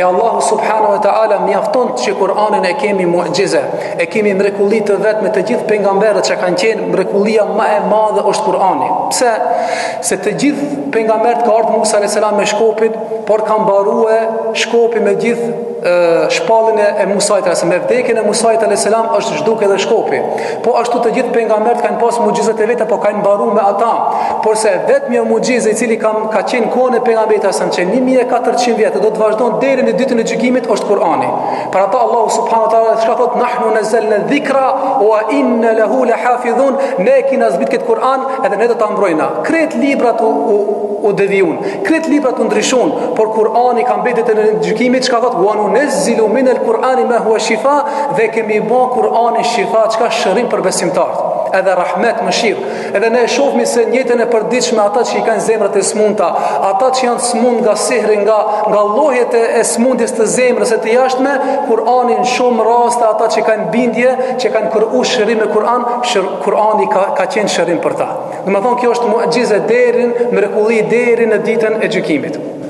E Allahu subhanahu wa ta'ala mjafton që Kur'anin e kemi mu'gjize, e kemi mrekulli të vetë me të gjithë pejgamberët që kanë qenë, mrekullia më e madhe është Kur'ani. Pse? Se të gjithë pejgamberët ka ardhur Musa alayhis salam me shkopin, por kanë mbarue shkopi me gjithë shpallën e Musait alayhis salam. Me vdekjen e Musait alayhis salam është zhduk edhe shkopi. Po ashtu të gjithë pejgamberët kanë pas mu'gjizat e veta, po kanë mbaruar me ata. Por se vetëm mu'gjizë i cili ka qenë kohën e pejgamberit asan që 1400 vjet do të vazhdon deri në ditën e gjykimit është Kur'ani. Për ata Allahu subhanahu wa taala çka thot nahnu nazzalna dhikra wa inna lahu lahafidhun, ne kemi zbrit këtë Kur'an edhe ne do ta mbrojna. Kret librat u devijun, kret librat u ndryshon, por Kur'ani ka mbetet në gjykimit çka thot wa nunzilu min al-Qur'ani ma huwa shifa, dhe kemi bë Kur'anin shifa, çka shërim për besimtarët. Edhe rahmet, mëshirë. Edhe ne shohmi se në jetën e përditshme ata që i kanë zemrat e smundta, ata që janë smund nga sihri, nga llojet e smundjes të zemrës e të jashtme, Kur'ani në shumë raste ata që kanë bindje, që kanë kërkuar shërim me Kur'an, Kur'ani ka qenë shërim për ta. Domethënë kjo është mu'gjize deri, mrekulli deri në ditën e gjykimit.